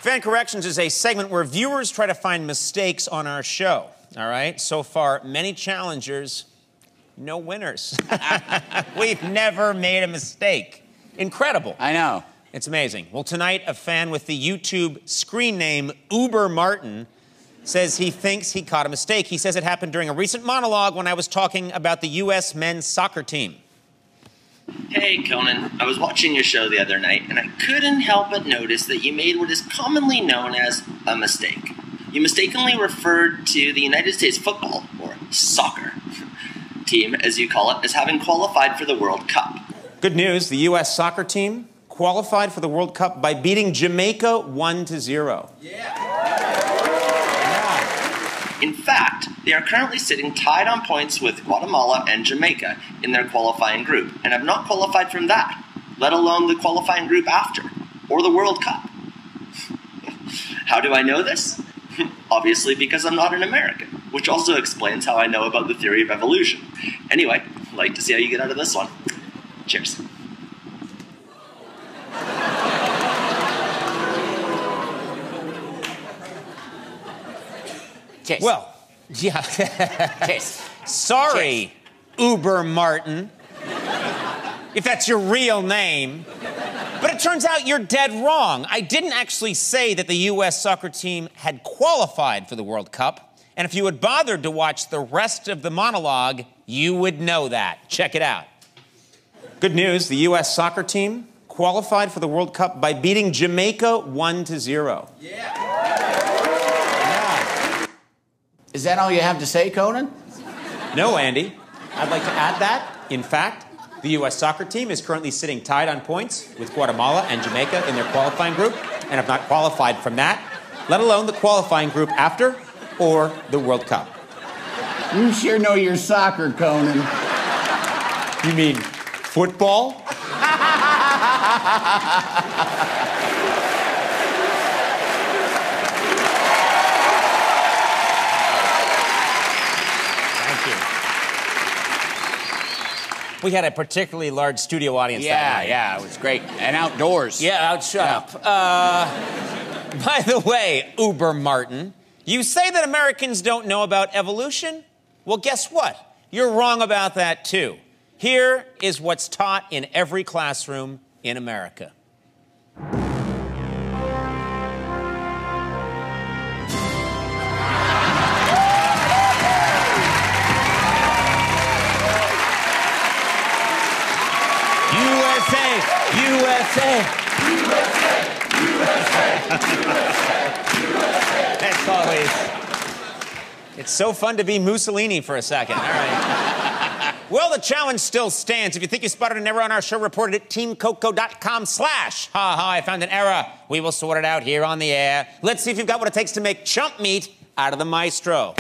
Fan Corrections is a segment where viewers try to find mistakes on our show, all right? So far, many challengers, no winners. We've never made a mistake. Incredible. I know. It's amazing. Well, tonight, a fan with the YouTube screen name UberMartin says he thinks he caught a mistake. He says it happened during a recent monologue when I was talking about the U.S. men's soccer team. Hey, Conan. I was watching your show the other night, and I couldn't help but notice that you made what is commonly known as a mistake. You mistakenly referred to the United States football, or soccer, team, as you call it, as having qualified for the World Cup. Good news, the U.S. soccer team qualified for the World Cup by beating Jamaica 1-0. In fact, they are currently sitting tied on points with Guatemala and Jamaica in their qualifying group, and have not qualified from that, let alone the qualifying group after, or the World Cup. How do I know this? Obviously because I'm not an American, which also explains how I know about the theory of evolution. Anyway, I'd like to see how you get out of this one. Cheers. Chase. Well, yeah. Chase. Sorry, UberMartin, if that's your real name. But it turns out you're dead wrong. I didn't actually say that the U.S. soccer team had qualified for the World Cup. And if you had bothered to watch the rest of the monologue, you would know that. Check it out. Good news, the U.S. soccer team qualified for the World Cup by beating Jamaica 1-0. Is that all you have to say, Conan? No, Andy. I'd like to add that, in fact, the U.S. soccer team is currently sitting tied on points with Guatemala and Jamaica in their qualifying group and have not qualified from that, let alone the qualifying group after or the World Cup. You sure know your soccer, Conan. You mean football? We had a particularly large studio audience that night. Yeah, it was great. And outdoors. Yeah, shut up. By the way, UberMartin, you say that Americans don't know about evolution? Well, guess what? You're wrong about that, too. Here is what's taught in every classroom in America. USA! That's always... It's so fun to be Mussolini for a second. All right. Well, the challenge still stands. If you think you spotted an error on our show, report it at teamcoco.com/ha-ha, I found an error. We will sort it out here on the air. Let's see if you've got what it takes to make chump meat out of the maestro.